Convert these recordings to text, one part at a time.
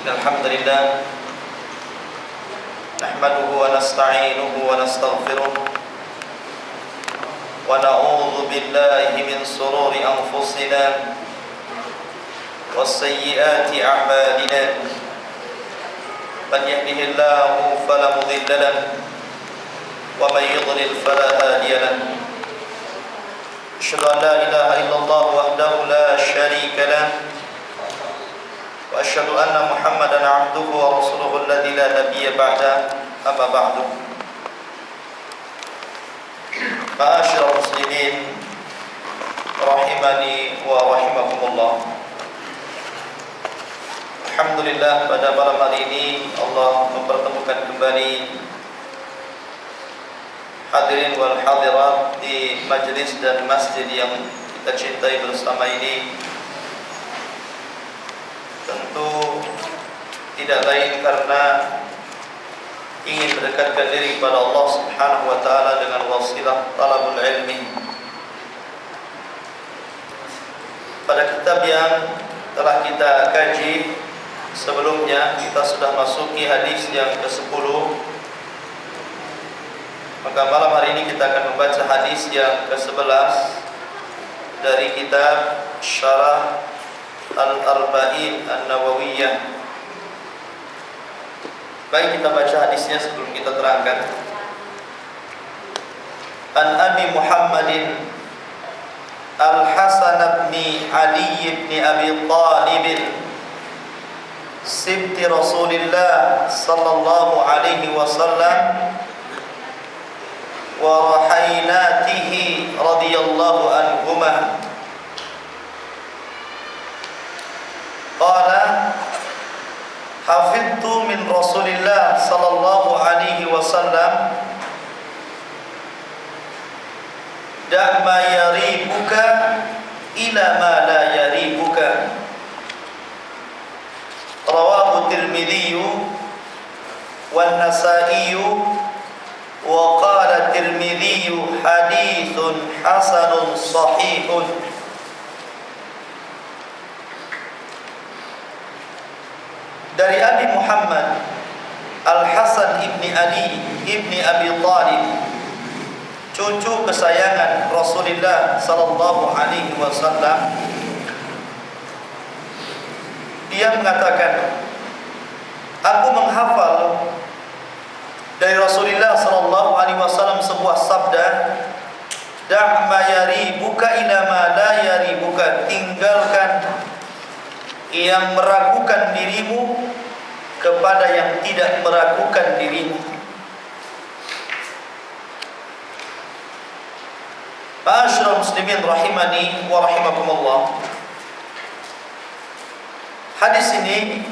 الحمد لله نحمده ونستعينه ونستغفره ونعوذ بالله من شرور أنفسنا وسيئات أعمالنا من يهده الله فلا مضل له ومن يضلل فلا هادي له أشهد أن لا إله إلا الله وحده لا شريك له وأشهد أن محمدا عبده ورسوله الذي لا نبي بعده أما بعد معاشر المسلمين rahimani wa rahimakumullah. Alhamdulillah, pada malam hari ini Allah mempertemukan kembali hadirin wal hadirat di majlis dan masjid yang kita cintai bersama ini. Tentu tidak lain karena ingin mendekatkan diri kepada Allah Subhanahu wa taala dengan wasilah talabul ilmi. Pada kitab yang telah kita kaji sebelumnya, kita sudah masuki hadis yang ke-10. Maka malam hari ini kita akan membaca hadis yang ke-11 dari kitab Syarah Al-Arba'in An-Nawawiyah. Baik, kita baca hadisnya sebelum kita terangkan. An Abi Muhammadin Al-Hasan bin Ali bin Abi Talib sibti Rasulillah sallallahu alaihi wasallam wa rahainatihi radhiyallahu anhumah. Qala hafidtu min Rasulillah sallallahu alaihi wasallam da' ma yaribuka ila ma la yaribuka. Rawahu Tirmidzi wan Nasa'i wa qala Tirmidzi haditsun hasanun sahihun. Dari Abi Muhammad Al-Hasan ibni Ali ibni Abi Talib, cucu kesayangan Rasulullah sallallahu alaihi wasallam, dia mengatakan, aku menghafal dari Rasulullah sallallahu alaihi wasallam sebuah sabda, da' ma yaribuka ila ma la yaribuka, tinggalkan yang meragukan dirimu kepada yang tidak meragukan dirimu. Ma'asyiral muslimin rahimani wa rahimakumullah. Hadis ini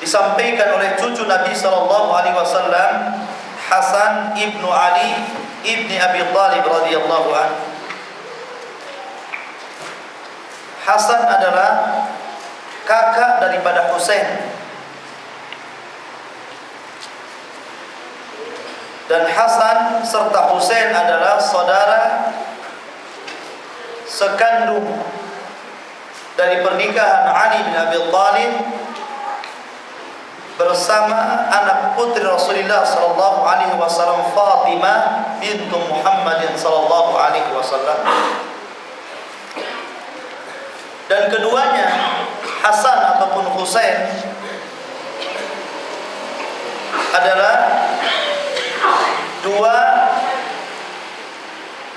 disampaikan oleh cucu Nabi sallallahu alaihi wasallam, Hasan ibnu Ali ibni Abi Talib radhiyallahu anhu. Hasan adalah kakak daripada Husain, dan Hasan serta Husain adalah saudara sekandung dari pernikahan Ali bin Abi Talib bersama anak putri Rasulullah sallallahu alaihi wasallam, Fatimah bintu Muhammadin sallallahu alaihi wasallam. Dan keduanya, Hasan ataupun Husain, adalah dua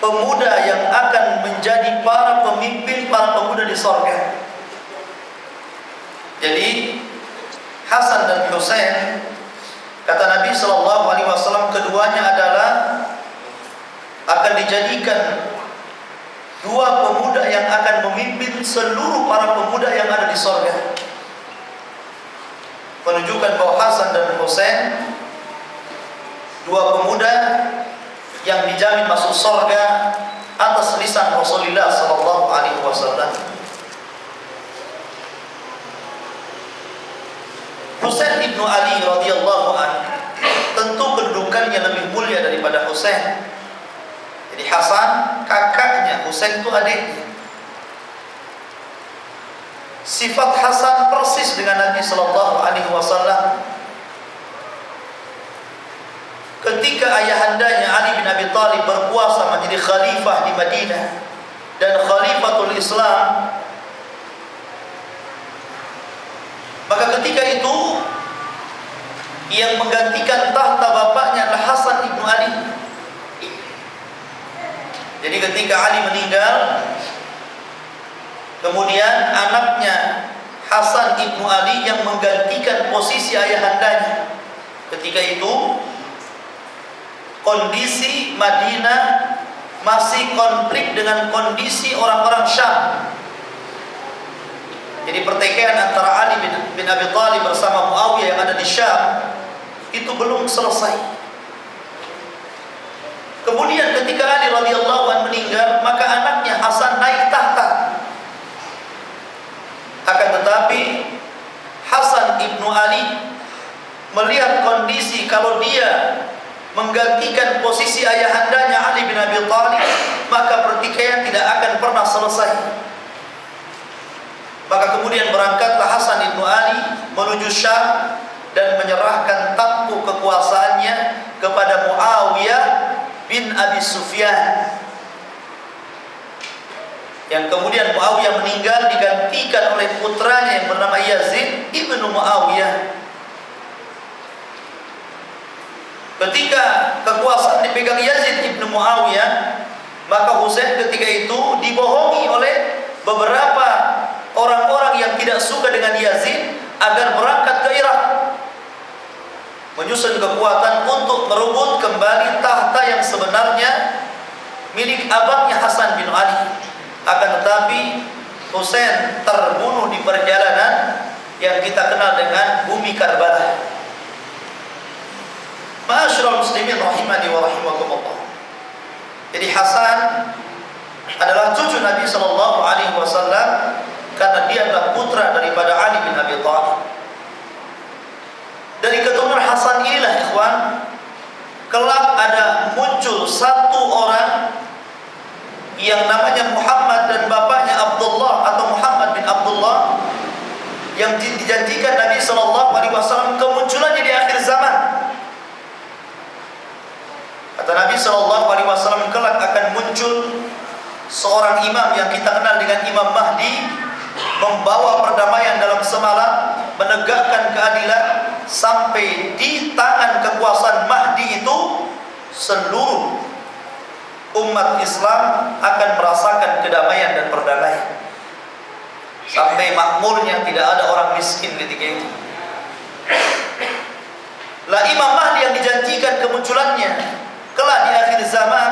pemuda yang akan menjadi para pemimpin, para pemuda di surga. Jadi Hasan dan Husain, kata Nabi sallallahu alaihi wasallam, keduanya adalah akan dijadikan dua pemuda yang akan memimpin seluruh para pemuda yang ada di surga. Menunjukkan bahwa Hasan dan Husain, dua pemuda yang dijamin masuk surga atas lisan Rasulullah sallallahu alaihi wasallam. Husain ibnu Ali radhiyallahu anhu tentu kedudukannya lebih mulia daripada Husain. Jadi Hasan kakaknya, Husain itu adiknya. sifat Hasan persis dengan Nabi sallallahu alaihi wasallam. Ketika ayahandanya Ali bin Abi Thalib berkuasa menjadi khalifah di Madinah dan khalifatul Islam, maka ketika itu yang menggantikan tahta bapaknya adalah Hasan ibnu Ali. Jadi ketika Ali meninggal, kemudian anaknya Hasan ibnu Ali yang menggantikan posisi ayahandanya. Ketika itu kondisi Madinah masih konflik dengan kondisi orang-orang Syam. Jadi pertikaian antara Ali bin Abi Thalib bersama Muawiyah yang ada di Syam itu belum selesai. Kemudian ketika Ali radhiyallahu anhu meninggal, maka anaknya Hasan naik tahta. Akan tetapi Hasan ibnu Ali melihat kondisi kalau dia menggantikan posisi ayahandanya Ali bin Abi Thalib, maka pertikaian tidak akan pernah selesai. Maka kemudian berangkatlah Hasan ibnu Ali menuju Syam dan menyerahkan tampuk kekuasaannya kepada Muawiyah bin Abi Sufyan. Yang kemudian Muawiyah meninggal digantikan oleh putranya yang bernama Yazid ibnu Muawiyah. Ketika kekuasaan dipegang Yazid ibnu Muawiyah, maka Husain ketika itu dibohongi oleh beberapa orang-orang yang tidak suka dengan Yazid agar berangkat ke Irak, menyusun kekuatan untuk merebut kembali tahta yang sebenarnya milik abangnya Hasan bin Ali. Akan tetapi Husain terbunuh di perjalanan yang kita kenal dengan bumi Karbala. Ma'asyiral muslimin rahimani wa rahimakumullah. Jadi Hasan adalah cucu Nabi sallallahu alaihi wasallam karena dia adalah putra daripada Ali bin Abi Thalib. Dari keturunan Hasan inilah ikhwan, kelak ada muncul satu orang yang namanya Muhammad dan bapaknya Abdullah atau Muhammad bin Abdullah, yang dijanjikan Nabi sallallahu alaihi wasallam kemunculannya di akhir zaman. Kata Nabi sallallahu alaihi wasallam, kelak akan muncul seorang imam yang kita kenal dengan Imam Mahdi, membawa perdamaian dalam semalam, menegakkan keadilan, sampai di tangan kekuasaan Mahdi itu seluruh umat Islam akan merasakan kedamaian dan perdamaian, sampai makmurnya tidak ada orang miskin ketika itu. Lah Imam Mahdi yang dijanjikan kemunculannya kelak di akhir zaman,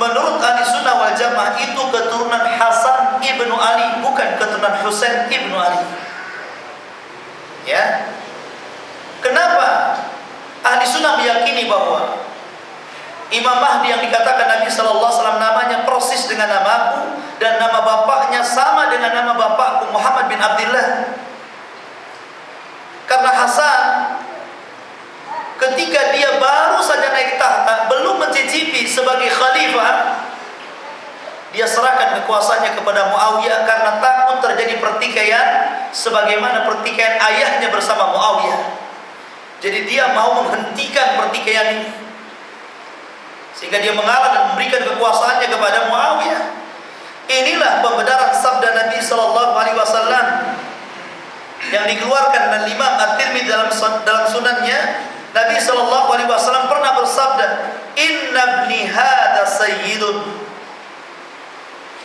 menurut ahli sunnah wal jamaah itu keturunan Hasan ibnu Ali, bukan keturunan Husain ibnu Ali. Ya, kenapa ahli sunnah meyakini bahwa Imam Mahdi yang dikatakan Nabi sallallahu alaihi wasallam namanya persis dengan namaku dan nama bapaknya sama dengan nama bapakku Muhammad bin Abdullah? Karena Hasan ketika dia baru saja naik tahta, belum mencicipi sebagai khalifah, dia serahkan kekuasaannya kepada Muawiyah karena takut terjadi pertikaian sebagaimana pertikaian ayahnya bersama Muawiyah. Jadi dia mau menghentikan pertikaian ini, sehingga dia mengalah dan memberikan kekuasaannya kepada Muawiyah. Inilah pembenaran sabda Nabi sallallahu alaihi wasallam yang dikeluarkan oleh Imam At-Tirmidzi dalam sunannya. Nabi sallallahu alaihi wasallam pernah bersabda, "Inna ibni hadza sayyidun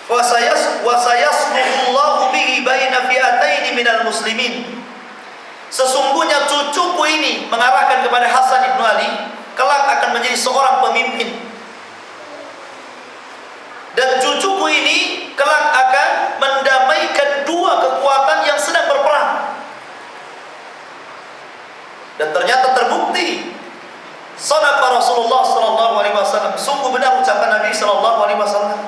wa sayasluhu Allahu bihi baina fi'ataini minal muslimin." Sesungguhnya cucuku ini, mengarahkan kepada Hasan ibnu Ali, kelak akan menjadi seorang pemimpin. Dan cucuku ini kelak akan mendamaikan dua kekuatan yang sedang berperang. Dan ternyata terbukti, shadaqa Rasulullah sallallahu alaihi wasallam, sungguh benar ucapan Nabi sallallahu alaihi wasallam.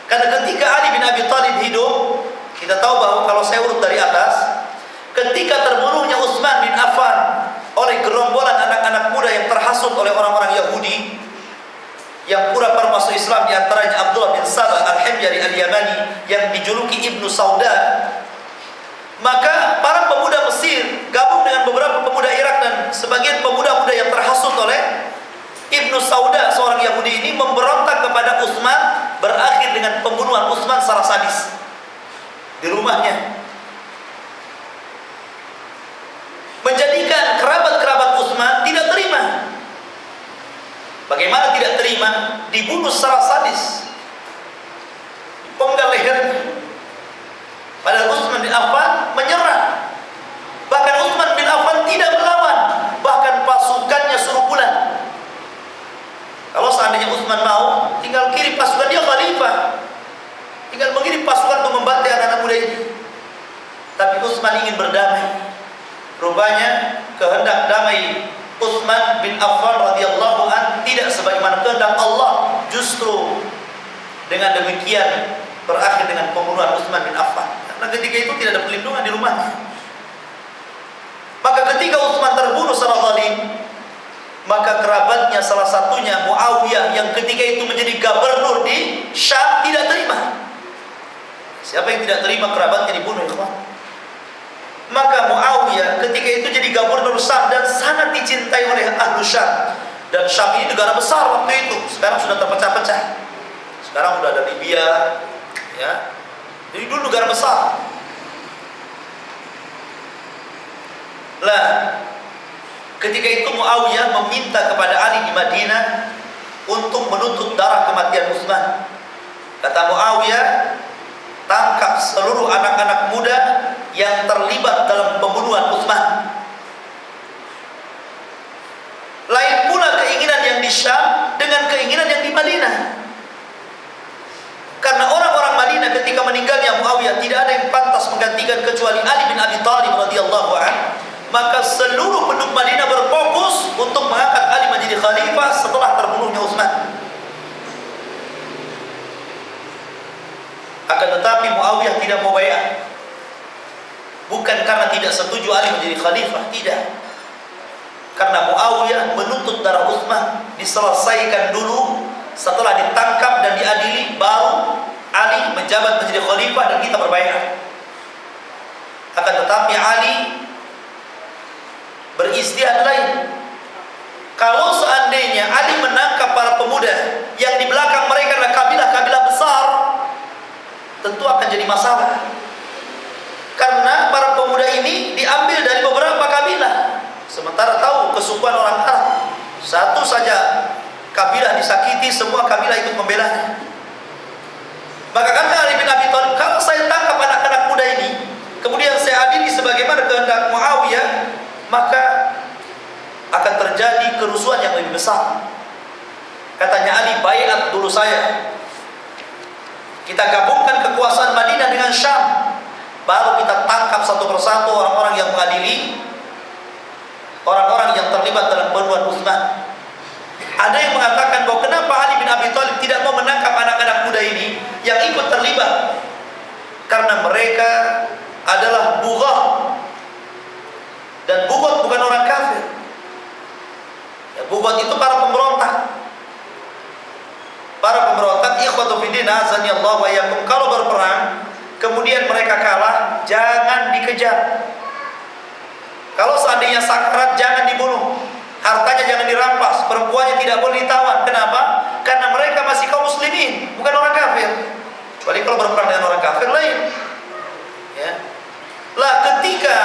Karena ketika Ali bin Abi Thalib hidup, kita tahu bahwa kalau saya urut dari atas, ketika terbunuhnya Utsman bin Affan oleh gerombolan anak-anak muda yang terhasut oleh orang-orang Yahudi yang pura-pura masuk Islam, di antaranya Abdullah bin Sabah Al-Himyari Al-Yamani yang dijuluki Ibnu Sauda. Maka para pemuda Mesir gabung dengan beberapa pemuda Irak dan sebagian pemuda-pemuda yang terhasut oleh Ibnu Sauda, seorang Yahudi ini, memberontak kepada Utsman, berakhir dengan pembunuhan Utsman secara sadis di rumahnya. Menjadikan kerabat-kerabat Utsman tidak terima. Bagaimana tidak terima? Dibunuh secara sadis, penggal lehernya. Padahal Utsman bin Affan menyerah. Bahkan Utsman bin Affan tidak melawan, bahkan pasukannya suruh pulang. Kalau seandainya Utsman mau, tinggal kirim pasukan, dia khalifah, tinggal mengirim pasukan untuk membantai anak-anak muda ini. Tapi Utsman ingin berdamai. Rupanya kehendak damai Utsman bin Affan radhiyallahu an tidak sebagaimana kehendak Allah. Justru dengan demikian berakhir dengan pembunuhan Utsman bin Affan. Karena ketika itu tidak ada perlindungan di rumahnya. Maka ketika Utsman terbunuh secara zalim, maka kerabatnya salah satunya Muawiyah yang ketika itu menjadi gubernur di Syam tidak terima. Siapa yang tidak terima kerabatnya dibunuh, ikhwan? Maka Muawiyah ketika itu jadi gubernur Syam dan sangat dicintai oleh ahlu Syam. Dan Syam ini negara besar waktu itu. Sekarang sudah terpecah-pecah. Sekarang sudah ada Libya, ya. Jadi dulu negara besar. Lah, ketika itu Muawiyah meminta kepada Ali di Madinah untuk menuntut darah kematian Utsman. Kata Muawiyah, tangkap seluruh anak-anak muda yang terlibat dalam pembunuhan Utsman. Lain pula keinginan yang di Syam dengan keinginan yang di Madinah. Karena orang-orang Madinah ketika meninggalnya Muawiyah tidak ada yang pantas menggantikan kecuali Ali bin Abi Thalib radhiyallahu anhu. Maka seluruh penduduk Madinah berfokus untuk mengangkat Ali menjadi khalifah setelah terbunuhnya Utsman. Akan tetapi Muawiyah tidak mau bayar. Bukan karena tidak setuju Ali menjadi khalifah, tidak. Karena Muawiyah menuntut darah Utsman diselesaikan dulu, setelah ditangkap dan diadili baru Ali menjabat menjadi khalifah dan kita berbayar. Akan tetapi Ali beristihad lain. Kalau seandainya Ali menangkap para pemuda yang di belakang mereka adalah kabilah-kabilah besar, tentu akan jadi masalah. Karena para pemuda ini diambil dari beberapa kabilah. Sementara tahu kesukuan orang Arab, satu saja kabilah disakiti, semua kabilah ikut membelanya. Maka kata Ali bin Abi Thalib, kalau saya tangkap anak-anak muda ini, kemudian saya adili sebagaimana kehendak Muawiyah, maka akan terjadi kerusuhan yang lebih besar. Katanya Ali, baiat dulu saya. Kita gabungkan kekuasaan Madinah dengan Syam, baru kita tangkap satu persatu orang-orang yang mengadili, orang-orang yang terlibat dalam pembunuhan Utsman. Ada yang mengatakan bahwa kenapa Ali bin Abi Thalib tidak mau menangkap anak-anak muda ini yang ikut terlibat? Karena mereka adalah bughah. Dan bughah bukan orang kafir. Ya, bughah itu para pemberontak. Para pemberontak, ikhwatu fiddin azani Allah wa iyyakum, kalau berperang kemudian mereka kalah, jangan dikejar. Kalau seandainya sakarat, jangan dibunuh. Hartanya jangan dirampas, perempuannya tidak boleh ditawan. Kenapa? Karena mereka masih kaum muslimin, bukan orang kafir. Kecuali kalau berperang dengan orang kafir lain. Ya. Lah ketika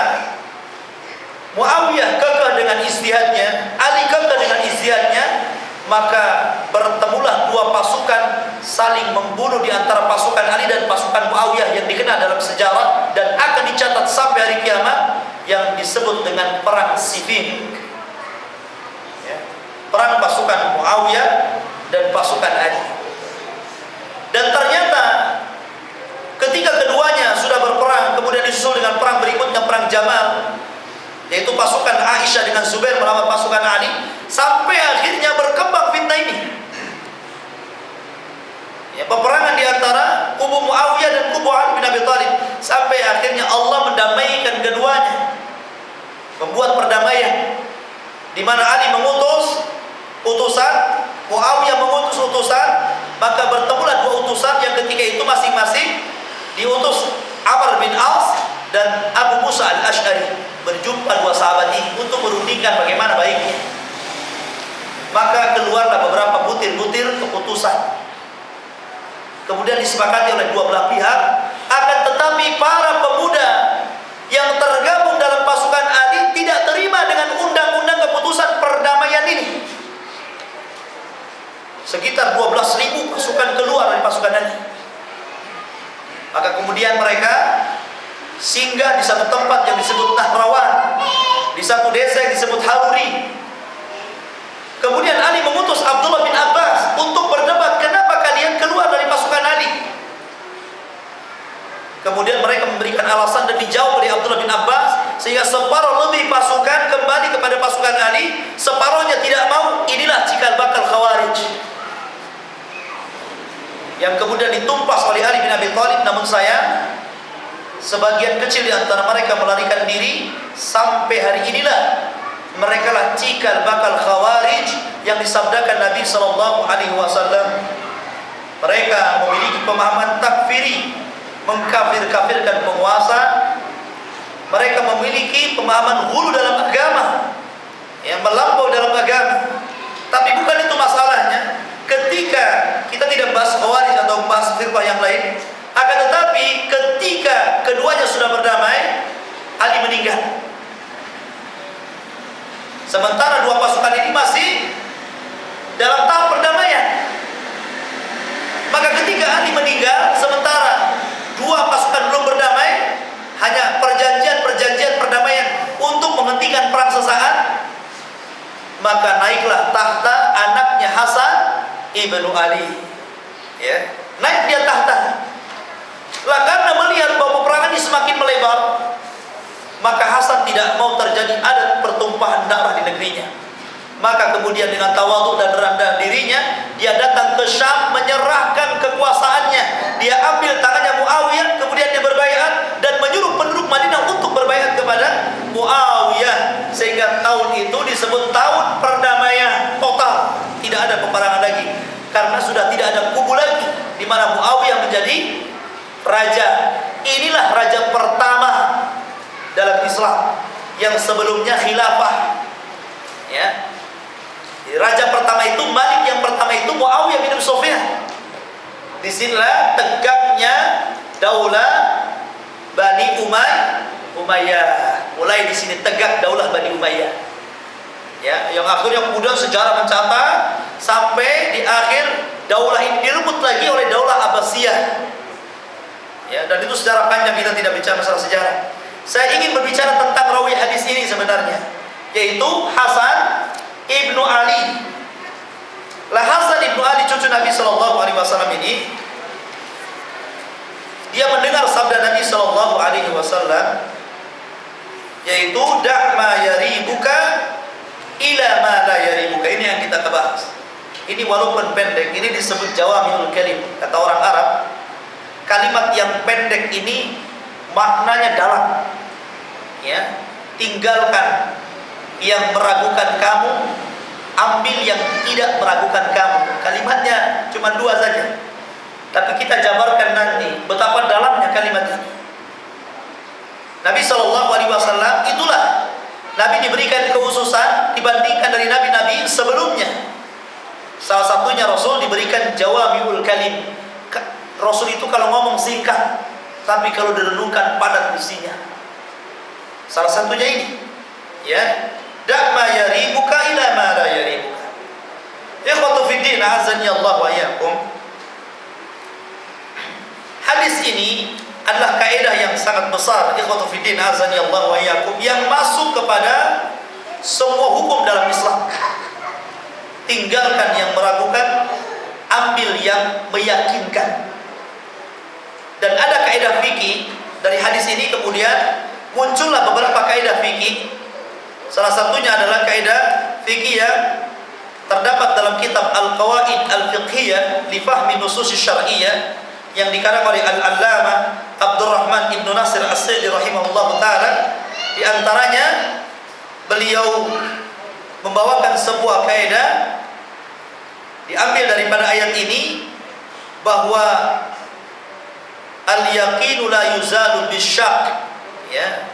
Muawiyah kekeh dengan ijtihadnya, Ali kekeh dengan ijtihadnya, maka bertemulah dua pasukan saling membunuh di antara pasukan Ali dan pasukan Muawiyah yang dikenal dalam sejarah dan akan dicatat sampai hari kiamat, yang disebut dengan perang Siffin. Ya. Perang pasukan Muawiyah dan pasukan Ali. Dan ternyata ketika keduanya sudah berperang, kemudian disusul dengan perang berikutnya, perang Jamal, yaitu pasukan Aisyah dengan Zubair melawan pasukan Ali, sampai akhirnya berkembang fitnah ini. Ya, peperangan di antara kubu Muawiyah dan kubu Ali bin Abi Thalib, sampai akhirnya Allah mendamaikan keduanya, membuat perdamaian, di mana Ali mengutus utusan, Muawiyah mengutus utusan, maka ketika itu masing-masing diutus Amr bin Aus dan Abu Musa al-Ash'ari berjumpa dua sahabat ini untuk merundingkan bagaimana baiknya. Maka keluarlah beberapa butir-butir keputusan. Kemudian disepakati oleh dua belah pihak, akan tetapi para pemuda yang tergabung dalam pasukan Ali tidak terima dengan undang-undang keputusan perdamaian ini. Sekitar 12.000 pasukan keluar dari pasukan Ali. Maka kemudian mereka singgah di satu tempat yang disebut Nahrawan, di satu desa yang disebut Haruri. Kemudian Ali mengutus Abdullah bin Abbas untuk berdebat, kenapa kalian keluar dari pasukan Ali? Kemudian mereka memberikan alasan dan dijawab oleh Abdullah bin Abbas, sehingga separuh lebih pasukan kembali kepada pasukan Ali, separuhnya tidak mau. Inilah cikal bakal Khawarij yang kemudian ditumpas oleh Ali bin Abi Thalib. Namun sayang, sebagian kecil di antara mereka melarikan diri. Sampai hari inilah mereka lah cikal bakal Khawarij yang disabdakan Nabi SAW. Mereka memiliki pemahaman takfiri, mengkafir-kafirkan penguasa. Mereka memiliki pemahaman hulu dalam agama, yang melampau dalam agama. Tapi bukan itu masalahnya. Ketika kita tidak bahas Khawarij atau bahas firqah yang lain, akan tetapi ketika keduanya sudah berdamai, Ali meninggal. Sementara dua pasukan ini masih dalam tahap perdamaian. Maka ketika Ali meninggal, sementara dua pasukan belum berdamai, hanya perjanjian perdamaian untuk menghentikan perang sesaat, maka naiklah tahta anaknya Hasan ibnu Ali. Ya, naik dia tahta. Lah karena melihat bahwa peperangan ini semakin melebar, maka Hasan tidak mau terjadi ada pertumpahan darah di negerinya. Maka kemudian dengan tawadhu dan rendah dirinya, dia datang ke Syam menyerahkan kekuasaannya. Dia ambil tangannya Muawiyah, kemudian dia berbaiat dan menyuruh penduduk Madinah untuk berbaiat kepada Muawiyah. Sehingga tahun itu disebut tahun perdamaian total. Tidak ada peperangan lagi, karena sudah tidak ada kubu lagi di mana Muawiyah menjadi raja. Inilah raja pertama dalam Islam yang sebelumnya khilafah. Ya. Raja pertama itu Malik, yang pertama itu Muawiyah bin Sufyan. Disinilah tegaknya daulah Bani Umayyah. Mulai di sini tegak daulah Bani Umayyah. Ya, yang akhirnya kemudian sejarah mencatat sampai di akhir daulah ini direbut lagi oleh daulah Abbasiyah. Ya, dan itu sejarah panjang, kita tidak bicara masalah sejarah. Saya ingin berbicara tentang rawi hadis ini sebenarnya, yaitu Hasan ibnu Ali. Lah Hasan ibnu Ali cucu Nabi SAW ini, dia mendengar sabda Nabi SAW, yaitu da'ma yaribuka ila ma la yaribuka. Ini yang kita bahas. Ini walaupun pendek, ini disebut jawami'ul kalim. Kata orang Arab, kalimat yang pendek ini maknanya dalam. Ya, tinggalkan yang meragukan kamu, ambil yang tidak meragukan kamu. Kalimatnya cuma dua saja, tapi kita jabarkan nanti betapa dalamnya kalimat ini. Nabi SAW itulah Nabi diberikan kekhususan dibandingkan dari nabi-nabi sebelumnya. Salah satunya Rasul diberikan jawami'ul kalim. Rasul itu kalau ngomong singkat, tapi kalau direnungkan padat isinya. Salah satunya ini, ya, da'ma yaribuka ila ma la yaribuka. Ikhwatu fiddin, azani Allah wa iyyakum. Hadis ini adalah kaidah yang sangat besar, ikhwatu fiddin, azani Allah wa iyyakum, yang masuk kepada semua hukum dalam Islam. Tinggalkan yang meragukan, ambil yang meyakinkan. Dan ada kaidah fikih dari hadis ini, kemudian muncullah beberapa kaidah fikih. Salah satunya adalah kaidah fikih yang terdapat dalam kitab Al-Qawaid Al-Fiqhiyah li Fahmi Nusus Syar'iyyah yang dikarang oleh Al-Allamah Abdurrahman Ibn Nasir As-Sa'di rahimahullah ta'ala. Di antaranya beliau membawakan sebuah kaidah diambil daripada ayat ini, bahwa al-yaqinu la yuzalu bisyak, ya,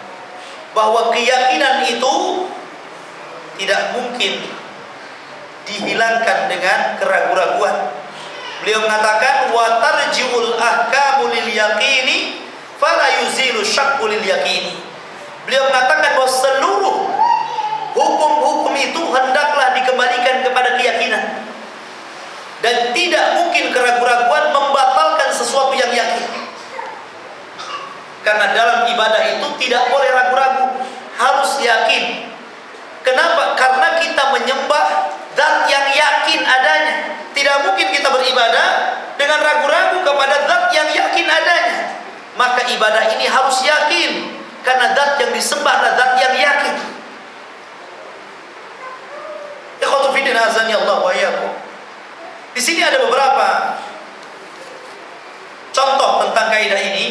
bahwa keyakinan itu tidak mungkin dihilangkan dengan keraguan-raguan. Beliau mengatakan wa tarji'ul ahkamu lil yaqini fala yuzilu syakku lil yaqini. Beliau mengatakan bahwa seluruh hukum-hukum itu hendaklah dikembalikan kepada keyakinan, dan tidak mungkin keraguan-raguan membatalkan sesuatu yang yakin. Karena dalam ibadah itu tidak boleh ragu-ragu, harus yakin. Kenapa? Karena kita menyembah zat yang yakin adanya. Tidak mungkin kita beribadah dengan ragu-ragu kepada zat yang yakin adanya. Maka ibadah ini harus yakin, karena zat yang disembah adalah zat yang yakin. Ikhwatu fi din azani Allah wa iyyakum. Di sini ada beberapa contoh tentang kaidah ini.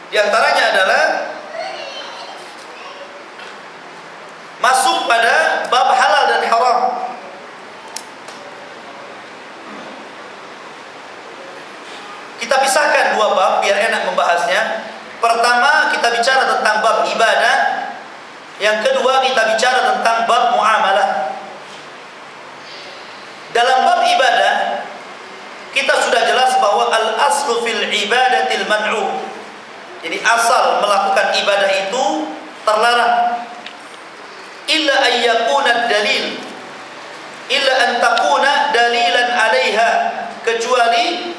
Di antaranya adalah masuk pada bab halal dan haram. Kita pisahkan dua bab biar enak membahasnya. Pertama kita bicara tentang bab ibadah, yang kedua kita bicara tentang bab muamalah. Dalam bab ibadah kita sudah jelas bahwa al-aslu fil ibadatil man'u. Jadi asal melakukan ibadah itu terlarang. Illa ayyakuna dalil, illa an takuna dalilan 'alaiha, kecuali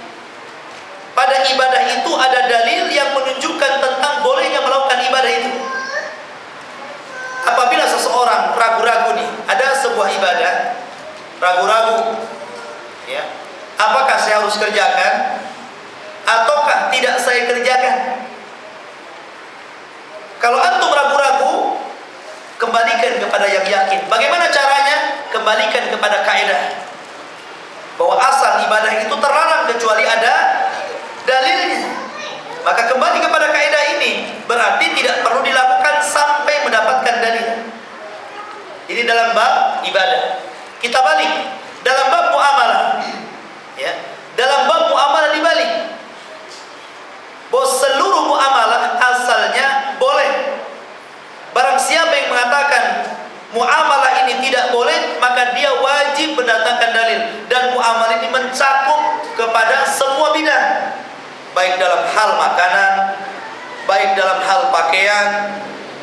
pada ibadah itu ada dalil yang menunjukkan tentang bolehnya melakukan ibadah itu. Apabila seseorang ragu-ragu nih, ada sebuah ibadah, ragu-ragu, ya, apakah saya harus kerjakan ataukah tidak saya kerjakan? Kalau antum ragu-ragu, kembalikan kepada yang yakin. Bagaimana caranya? Kembalikan kepada kaidah bahwa asal ibadah itu terlarang kecuali ada dalilnya. Maka kembali kepada kaidah ini, berarti tidak perlu dilakukan sampai mendapatkan dalil. Ini dalam bab ibadah. Kita balik dalam bab muamalah, ya. Dalam bab muamalah dibalik, bahwa seluruh muamalah asalnya boleh. Barang siapa yang mengatakan muamalah ini tidak boleh, maka dia wajib mendatangkan dalil. Dan muamalah ini mencakup kepada semua bidang, baik dalam hal makanan, baik dalam hal pakaian,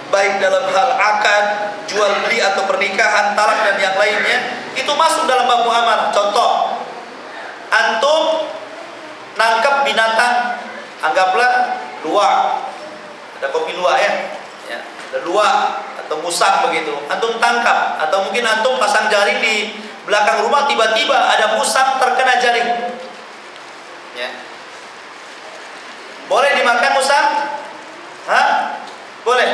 baik dalam hal akad, jual beli atau pernikahan, talak dan yang lainnya, itu masuk dalam bab muamalah. Contoh, antum nangkap binatang, anggaplah luwak, ada kopi luwak ya, ada luwak atau musang begitu, antum tangkap, atau mungkin antum pasang jaring di belakang rumah, tiba-tiba ada musang terkena jaring, ya. Boleh dimakan musang? Hah? Boleh?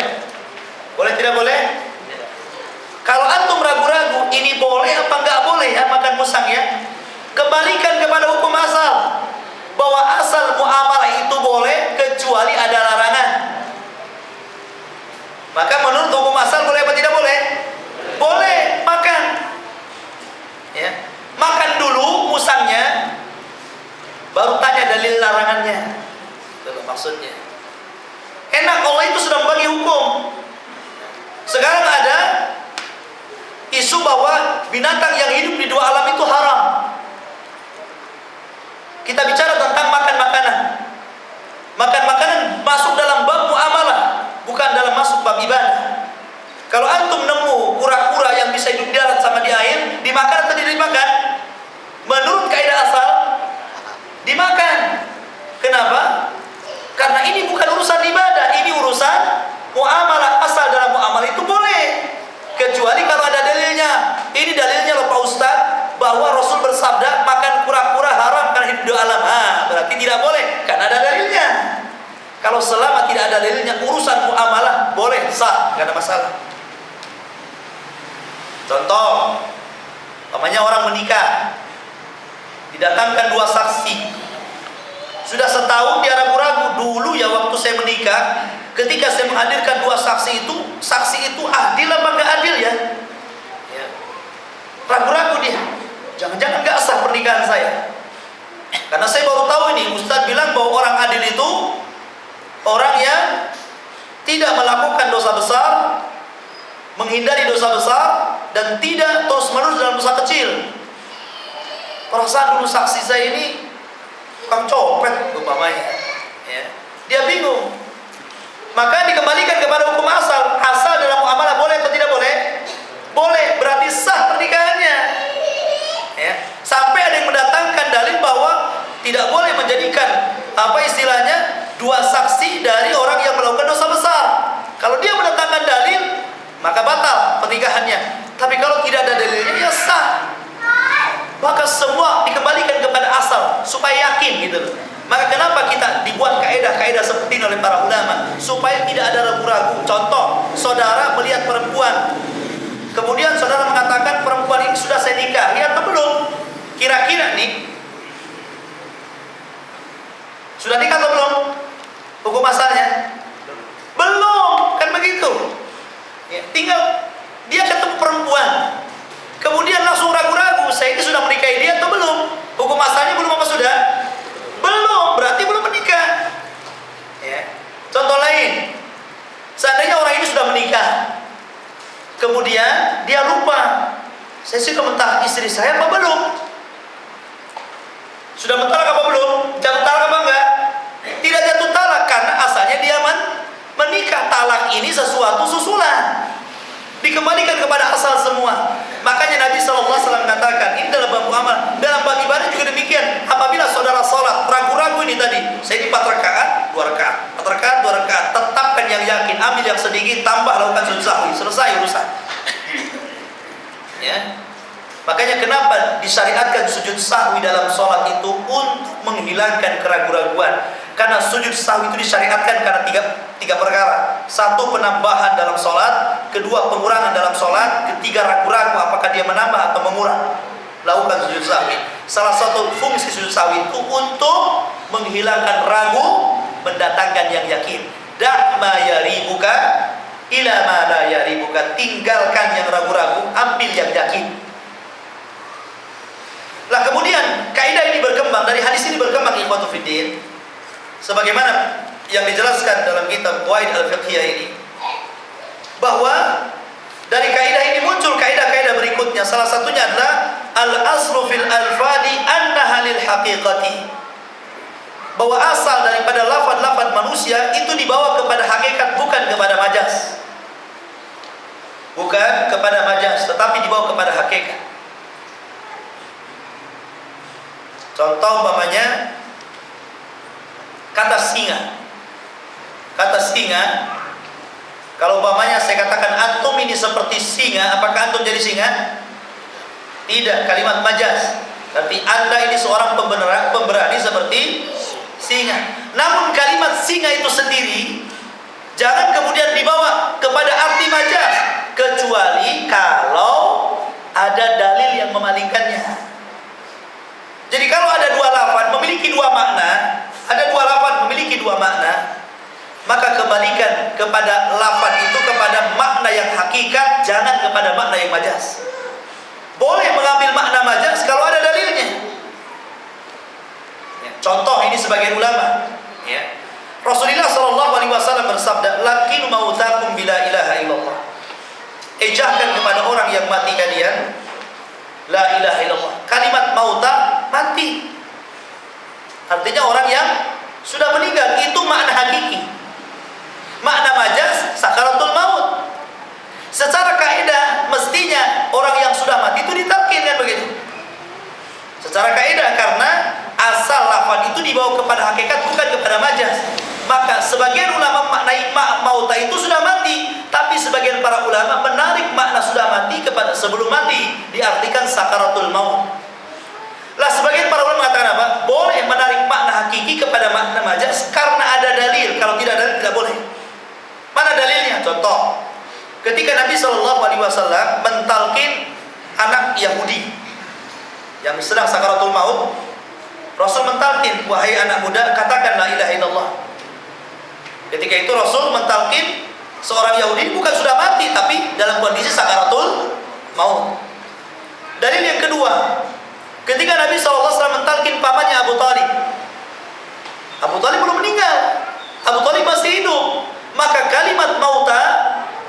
Boleh tidak boleh? Kalau antum ragu-ragu ini boleh apa enggak boleh ya makan musang ya, kembalikan kepada hukum asal, bahwa asal muamalah itu boleh kecuali ada larangan. Maka menurut hukum asal boleh apa tidak boleh? Boleh makan, ya. Makan dulu musangnya, baru tanya dalil larangannya. Itu maksudnya. Enak, Allah itu sudah membagi hukum. Sekarang ada isu bahwa binatang yang hidup di dua alam itu haram. Kita bicara tentang makan makanan. Makan makanan masuk dalam bab muamalah, bukan dalam masuk bab ibadah. Kalau antum nemu kura-kura yang bisa hidup di darat sama di air, dimakan atau tidak dimakan? Menurut kaidah asal, dimakan. Kenapa? Karena ini bukan urusan ibadah, ini urusan muamalah. Asal dalam muamalah itu boleh, kecuali kalau ada dalilnya. Ini dalilnya loh Pak Ustaz, bahwa Rasul bersabda makan kura-kura haram karena hidup di alam. Berarti tidak boleh, karena ada dalilnya. Kalau selama tidak ada dalilnya, urusan muamalah boleh, sah, tidak ada masalah. Contoh, namanya orang menikah, didatangkan dua saksi. Sudah setahun dia ragu-ragu. Dulu ya waktu saya menikah, ketika saya menghadirkan dua saksi itu adil apa enggak adil ya? Ragu-ragu dia. Jangan-jangan enggak sah pernikahan saya. besar dan tidak terus-menerus dalam dosa kecil. Perasaan dulu saksi saya ini tukang copet umpamanya, ya. Dia bingung. Maka dikembalikan kepada hukum asal. Asal dalam muamalah boleh atau tidak boleh? Boleh, berarti sah pernikahannya. Ya. Sampai ada yang mendatangkan dalil bahwa tidak boleh menjadikan dua saksi dari orang yang melakukan dosa besar. Kalau dia mendatangkan dalil, maka batal pernikahannya. Tapi kalau tidak ada dalilnya, ya sah. Maka semua dikembalikan kepada asal supaya yakin gitu loh. Maka kenapa kita dibuat kaidah-kaidah seperti ini oleh para ulama, supaya tidak ada ragu-ragu. Contoh, saudara melihat perempuan, kemudian saudara mengatakan perempuan ini sudah saya nikah, lihat atau belum? Kira-kira nih sudah nikah atau belum? Hukum asalnya belum, kan begitu ya. Tinggal dia ketemu perempuan, kemudian langsung ragu-ragu, saya ini sudah menikahi dia atau belum? Hukum asalnya belum apa sudah? Belum, berarti belum menikah ya. Contoh lain, seandainya orang ini sudah menikah, kemudian dia lupa, saya sudah mentalak istri saya apa belum? Sudah mentalak apa belum? Jatuh talak apa enggak? Tidak jatuh talak, karena asalnya dia menikah. Talak ini sesuatu susulan, dikembalikan kepada asal semua. Makanya Nabi SAW mengatakan, ini dalam bab amal, dalam bab ibadah juga demikian. Apabila saudara sholat ragu-ragu ini tadi, saya ini 4 rakaat, 2 rakaat, 4 rakaat, 2 rakaat, tetapkan yang yakin, ambil yang sedikit, tambah, lakukan sujud sahwi, selesai urusan. Ya. Makanya kenapa disyariatkan sujud sahwi dalam sholat itu? Untuk menghilangkan keraguan-raguan. Karena sujud sahwi itu disyariatkan karena tiga perkara. 1, penambahan dalam sholat. 2, pengurangan dalam sholat. 3, ragu-ragu apakah dia menambah atau mengurang. Lakukan sujud sahwi. Salah satu fungsi sujud sahwi itu untuk menghilangkan ragu, mendatangkan yang yakin. Da' ma yaribuka ila ma la yaribuka. Tinggalkan yang ragu-ragu, ambil yang yakin. Lah kemudian kaidah ini berkembang, dari hadis ini berkembang ikhwatu fiddin, sebagaimana yang dijelaskan dalam kitab Qawaid al-Fiqhiyah ini, bahwa dari kaidah ini muncul kaidah-kaidah berikutnya. Salah satunya adalah al-aslu fil alfadi annaha lil haqiqati, bahwa asal daripada lafaz-lafaz manusia itu dibawa kepada hakikat, bukan kepada majaz. Bukan kepada majaz, tetapi dibawa kepada hakikat. Contoh umpamanya kata singa. Kata singa, kalau umpamanya saya katakan antum ini seperti singa, apakah antum jadi singa? Tidak, kalimat majaz. Tapi Anda ini seorang pemberani seperti singa. Namun kalimat singa itu sendiri jangan kemudian dibawa kepada arti majaz, kecuali kalau ada dalil yang memalingkannya. Jadi kalau ada 2 lafaz memiliki 2 makna, maka kembalikan kepada lafaz itu kepada makna yang hakikat, jangan kepada makna yang majaz. Boleh mengambil makna majaz kalau ada dalilnya. Ya, contoh ini sebagian ulama. Ya. Rasulullah SAW bersabda, "Lakinu mautakum bila ilaha illallah." Ejahkan kepada orang yang mati kalian, la ilaha illallah. Kalimat mauta, mati. Artinya orang yang sudah meninggal, itu makna hakiki. Makna majaz, sakaratul maut. Secara kaidah mestinya orang yang sudah mati itu ditalqin, kan begitu? Secara kaidah, karena asal lafaz itu dibawa kepada hakikat, bukan kepada majaz. Maka sebagian ulama maknai mauta itu sudah mati, tapi sebagian para ulama menarik makna sudah mati kepada sebelum mati, diartikan sakaratul maut. Lah sebagian para ulama mengatakan apa? Boleh menarik makna hakiki kepada makna majaz karena ada dalil. Kalau tidak ada dalil, tidak boleh. Mana dalilnya? Contoh, ketika Nabi SAW mentalkin anak Yahudi yang sedang sakaratul maut, Rasul mentalkin, "Wahai anak muda, katakan la ilaha illallah." Ketika itu Rasul mentalkin seorang Yahudi, bukan sudah mati, tapi dalam kondisi sakaratul maut. Dalil yang kedua, ketika Nabi SAW mentalkin pamannya Abu Talib. Abu Talib belum meninggal, Abu Talib masih hidup. Maka kalimat mauta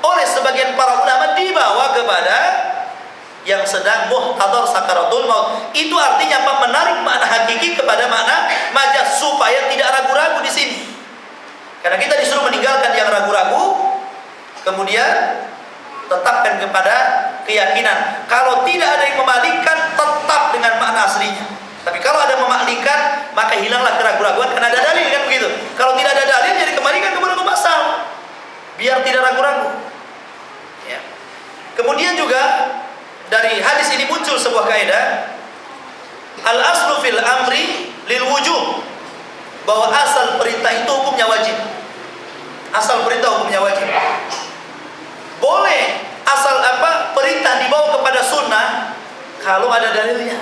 oleh sebagian para ulama dibawa kepada yang sedang muhtadar sakaratul maut. Itu artinya apa? Menarik makna hakiki kepada makna majaz supaya tidak ragu-ragu di sini. Karena kita disuruh meninggalkan yang ragu-ragu, kemudian tetapkan kepada keyakinan. Kalau tidak ada yang memalingkan, tetap dengan makna aslinya. Tapi kalau ada memalingkan, maka hilanglah keraguan-raguan karena ada dalil, kan begitu. Kalau tidak ada dalil, jadi kembalikan kepada hukum asal, biar tidak ragu-ragu. Ya. Kemudian juga dari hadis ini muncul sebuah kaidah, al-aslu fil amri lil wujub, bahwa asal perintah itu hukumnya wajib. Asal perintah hukumnya wajib. Boleh asal perintah dibawa kepada sunnah kalau ada dalilnya.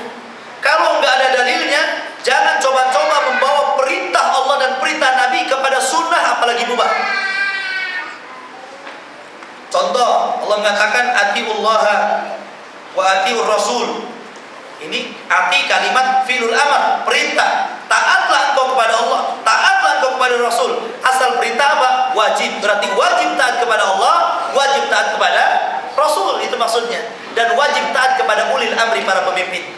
Kalau enggak ada dalilnya, jangan coba-coba membawa perintah Allah dan perintah Nabi kepada sunnah, apalagi mubah. Contoh, Allah mengatakan atiullaha wa atiur rasul. Ini ati kalimat fi'lul amr, perintah. Taatlah engkau kepada Allah, taatlah engkau kepada Rasul. Asal perintah apa? Wajib. Berarti wajib taat kepada Allah, wajib taat kepada Rasul, itu maksudnya. Dan wajib taat kepada ulil amri, para pemimpin.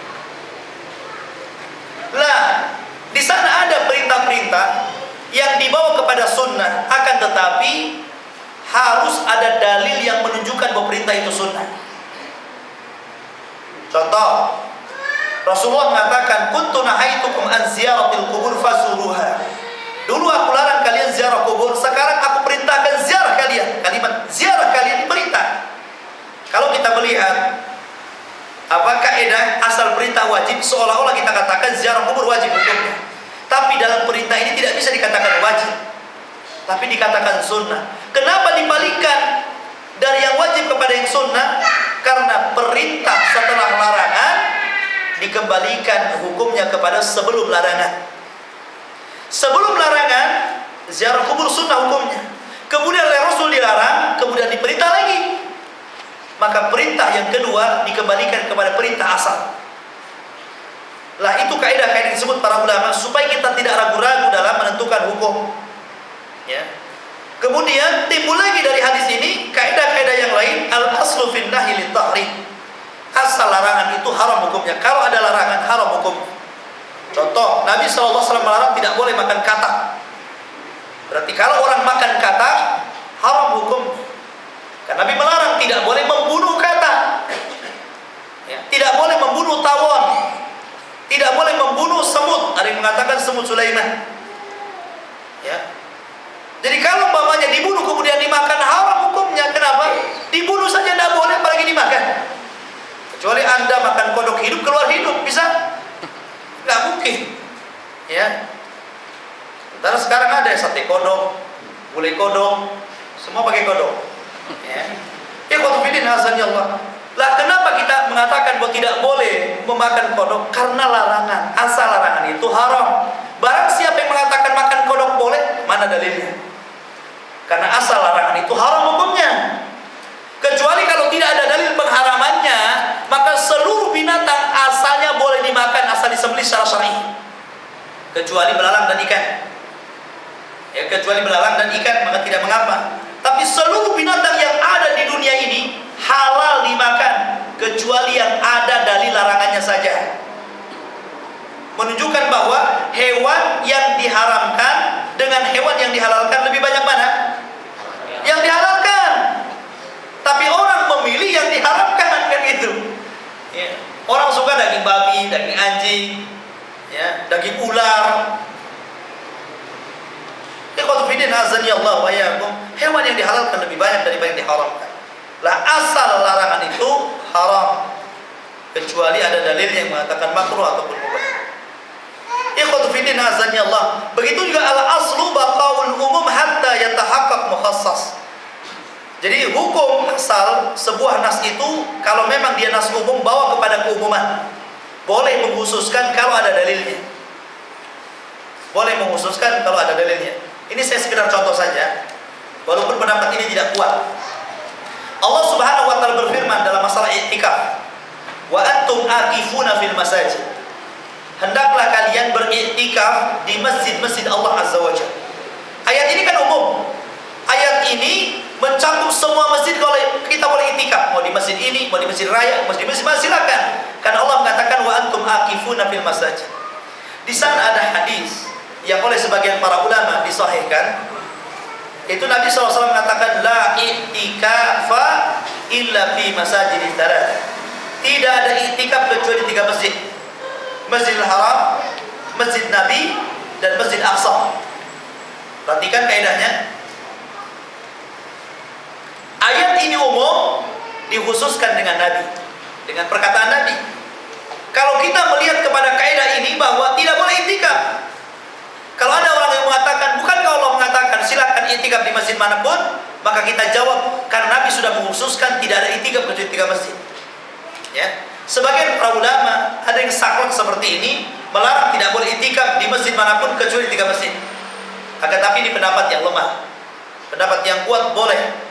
Lah, di sana ada perintah-perintah yang dibawa kepada sunnah, akan tetapi harus ada dalil yang menunjukkan bahwa perintah itu sunnah. Contoh, Rasulullah mengatakan, kuntu nahaitukum an ziyaratil kubur fazuruha. Dulu aku larang kalian ziarah kubur, sekarang aku perintahkan ziarah kalian. Kalimat ziarah kalian diperintah. Kalau kita melihat kaidah asal perintah wajib, seolah-olah kita katakan ziarah kubur wajib hukumnya. Tapi dalam perintah ini tidak bisa dikatakan wajib, tapi dikatakan sunnah. Kenapa dipalingkan dari yang wajib kepada yang sunnah? Karena perintah setelah larangan dikembalikan hukumnya kepada sebelum larangan. Sebelum larangan ziarah kubur sunnah hukumnya, kemudian oleh Rasul dilarang, kemudian diperintah lagi, maka perintah yang kedua dikembalikan kepada perintah asal. Lah, itu kaidah-kaidah disebut para ulama supaya kita tidak ragu-ragu dalam menentukan hukum. Ya. Kemudian timbul lagi dari hadis ini kaidah-kaidah yang lain, al-aslu fin nahyi lit tahrim. Asal larangan itu haram hukumnya. Kalau ada larangan, haram hukumnya. Contoh, Nabi SAW melarang tidak boleh makan katak. Berarti kalau orang makan katak, haram hukum. Karena Nabi melarang tidak boleh membunuh katak, ya. Tidak boleh membunuh tawon, tidak boleh membunuh semut. Ada yang mengatakan semut Sulaiman, ya. Jadi kalau umpamanya dibunuh kemudian dimakan, haram hukumnya. Kenapa? Dibunuh saja tidak boleh, apalagi dimakan. Kecuali Anda makan kodok hidup, keluar hidup, bisa? Nggak mungkin, ya. Sementara sekarang ada sate kodok, gulai kodok, semua pakai kodok, ya. Ikhwatufidin azani Allah. Lah, kenapa kita mengatakan bahwa tidak boleh memakan kodok? Karena larangan. Asal larangan itu haram. Barang siapa yang mengatakan makan kodok boleh, mana dalilnya? Karena asal larangan itu haram hukumnya. Kecuali kalau tidak ada dalil pengharamannya, maka seluruh binatang asalnya boleh dimakan asal disembelih secara syar'i. Kecuali belalang dan ikan. Ya, kecuali belalang dan ikan, maka tidak mengapa. Tapi seluruh binatang yang ada di dunia ini halal dimakan, kecuali yang ada dalil larangannya saja. Menunjukkan bahwa hewan yang diharamkan dengan hewan yang dihalalkan lebih banyak mana? Yang dihalalkan. Tapi orang memilih yang diharamkan, kan gitu. Ya. Orang suka daging babi, daging anjing, ya, daging ular. Ikhwatufidin azani Allah wa iyyakum. Hewan yang dihalalkan lebih banyak daripada yang diharamkan. Lah, asal larangan itu haram, kecuali ada dalil yang mengatakan makruh ataupun mubah. Ikhwatufidin azani Allah. Begitu juga al-aslu baqaul umum hatta yatahaqqaq mukhassas. Jadi hukum asal sebuah nas itu kalau memang dia nas umum bawa kepada keumuman. Boleh mengkhususkan kalau ada dalilnya. Boleh mengkhususkan kalau ada dalilnya. Ini saya sekedar contoh saja, walaupun pendapat ini tidak kuat. Allah Subhanahu wa taala berfirman dalam masalah i'tikaf, "Wa antum aqifuna fil masajid." Hendaklah kalian beriktikaf di masjid-masjid Allah Azza wa Jalla. Ayat ini kan umum. Ayat ini mencakup semua masjid. Kalau kita boleh itikaf, mau di masjid ini, mau di masjid raya, mau di masjid mana, silakan. Karena Allah mengatakan wa antum akifuna fil masajid. Di sana ada hadis yang oleh sebagian para ulama disahihkan. Itu Nabi SAW mengatakan la i'tikafa illa fi masajidil thalath. Tidak ada i'tikaf kecuali 3 masjid. Masjidil Haram, Masjid Nabi, dan Masjid Aqsa. Perhatikan kaidahnya. Ayat ini umum, dikhususkan dengan Nabi, dengan perkataan Nabi. Kalau kita melihat kepada kaidah ini bahwa tidak boleh i'tikaf. Kalau ada orang yang mengatakan, bukankah Allah mengatakan silakan i'tikaf di masjid manapun? Maka kita jawab, karena Nabi sudah mengkhususkan tidak ada i'tikaf kecuali 3 masjid. Ya. Sebagian para ulama ada yang saklek seperti ini, melarang tidak boleh i'tikaf di masjid manapun kecuali 3 masjid. Akan tapi ini pendapat yang lemah. Pendapat yang kuat boleh.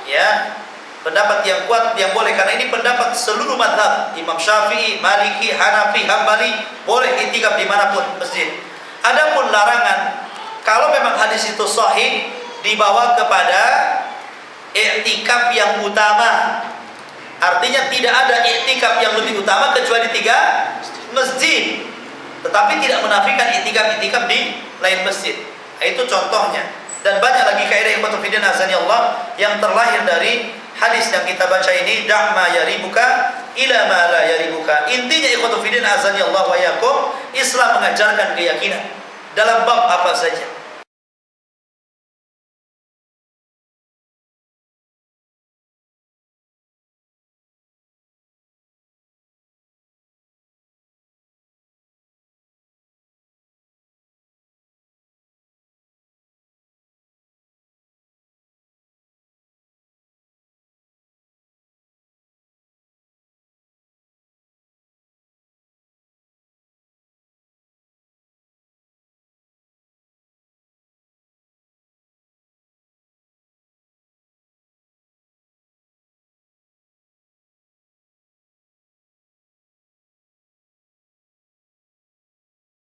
Ya, pendapat yang kuat yang boleh, karena ini pendapat seluruh mazhab, Imam Syafi'i, Maliki, Hanafi, Hambali, boleh i'tikaf dimanapun masjid. Adapun larangan, kalau memang hadis itu sahih, dibawa kepada i'tikaf yang utama. Artinya tidak ada i'tikaf yang lebih utama kecuali 3 masjid. Tetapi tidak menafikan i'tikaf di lain masjid. Nah, itu contohnya. Dan banyak lagi kaidah ikhwatul fillah azani Allah yang terlahir dari hadis yang kita baca ini, da'ma yaribuka ila ma la yaribuka. Intinya ikhwatul fillah azani Allah wa yakum, Islam mengajarkan keyakinan dalam bab apa saja.